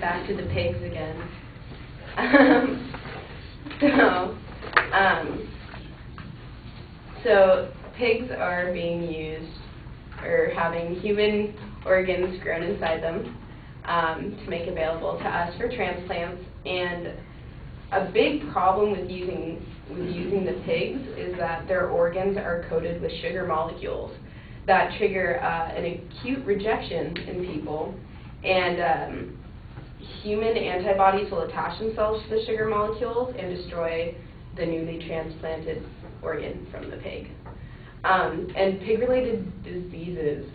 back to the pigs again. So pigs are being used, or having human organs grown inside them to make available to us for transplants. And a big problem with using the pigs is that their organs are coated with sugar molecules that trigger an acute rejection in people. And human antibodies will attach themselves to the sugar molecules and destroy the newly transplanted organ from the pig. And pig-related diseases,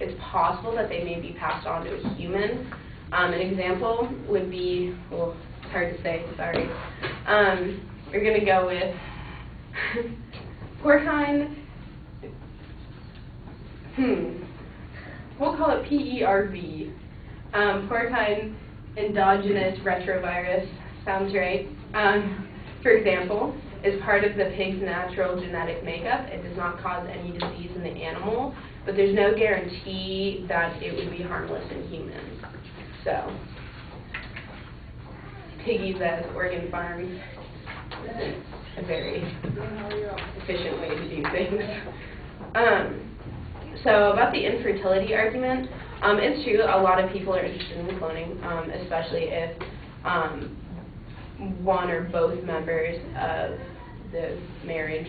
it's possible that they may be passed on to a human. An example would be, well, it's hard to say, sorry. We're going to go with porcine, we'll call it PERV. Porcine endogenous retrovirus, sounds right. For example, is part of the pig's natural genetic makeup. It does not cause any disease in the animal, but there's no guarantee that it would be harmless in humans. So, piggies as organ farms isn't a very efficient way to do things. So about the infertility argument, it's true, a lot of people are interested in cloning, especially if one or both members of the marriage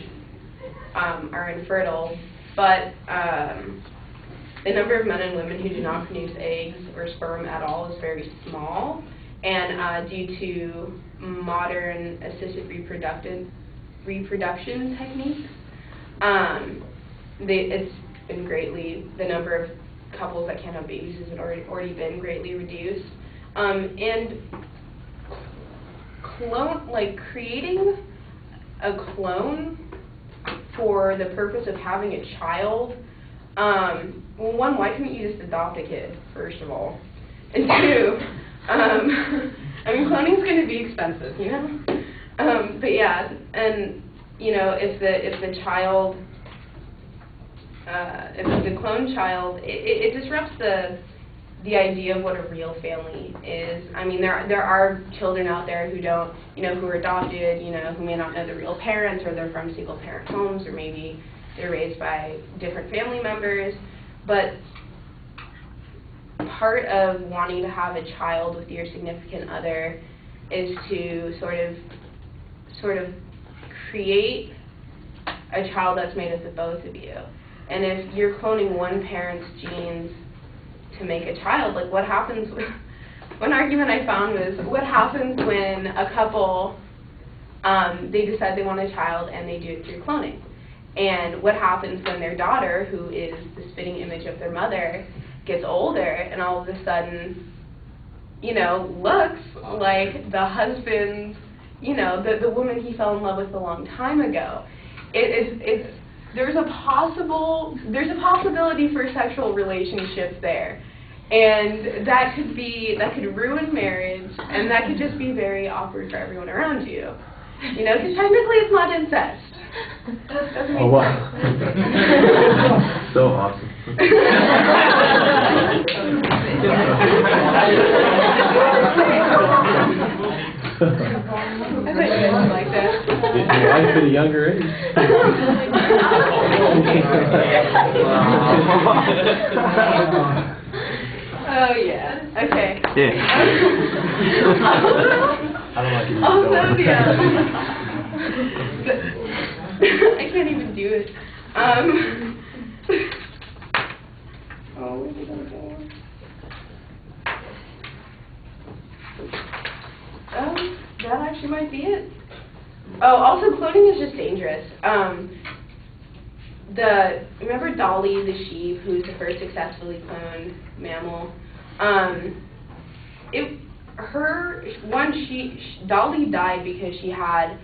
are infertile, but the number of men and women who do not produce eggs or sperm at all is very small, and due to modern assisted reproduction techniques, it's been the number of couples that can't have babies has already been greatly reduced, and creating a clone for the purpose of having a child, well, one, why couldn't you just adopt a kid, first of all? And two, I mean, cloning's going to be expensive, you know? But yeah, and, you know, if the child, if the clone child, it disrupts the idea of what a real family is. I mean, there are children out there who don't, you know, who are adopted, you know, who may not know the real parents, or they're from single parent homes, or maybe they're raised by different family members. But part of wanting to have a child with your significant other is to sort of create a child that's made of the both of you. And if you're cloning one parent's genes to make a child, like what happens, one argument I found was, what happens when a couple, they decide they want a child and they do it through cloning? And what happens when their daughter, who is the spitting image of their mother, gets older and all of a sudden, you know, looks like the husband, you know, the woman he fell in love with a long time ago? There's a possibility for sexual relationships there, and that could ruin marriage, and that could just be very awkward for everyone around you. You know, because technically it's not incest. Oh wow! So awesome. I bet you guys like that. Your wife at a younger age. Oh yeah. Okay. Yeah. I don't like it. Also, I can't even do it. Oh, where's it gonna go? That actually might be it. Oh, also cloning is just dangerous. Remember Dolly the sheep, who's the first successfully cloned mammal? Dolly died because she had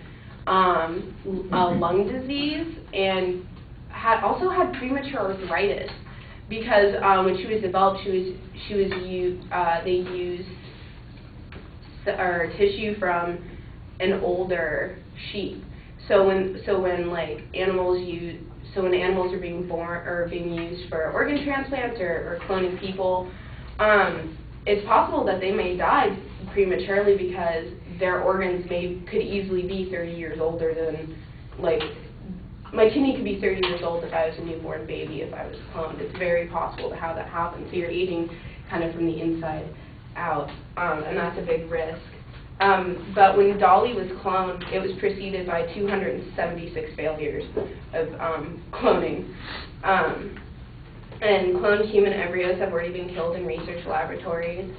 a lung disease and also had premature arthritis, because when she was developed, they used tissue from an older sheep. So when animals are being born or being used for organ transplants or cloning people, it's possible that they may die prematurely because their organs could easily be 30 years older than, like, my kidney could be 30 years old if I was a newborn baby, if I was cloned. It's very possible to have that happen. So you're aging kind of from the inside out, and that's a big risk. But when Dolly was cloned, it was preceded by 276 failures of cloning. And cloned human embryos have already been killed in research laboratories.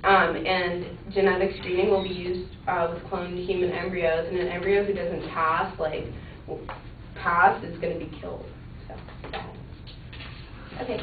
And genetic screening will be used with cloned human embryos. And an embryo who doesn't pass, is going to be killed. So, yeah. Okay.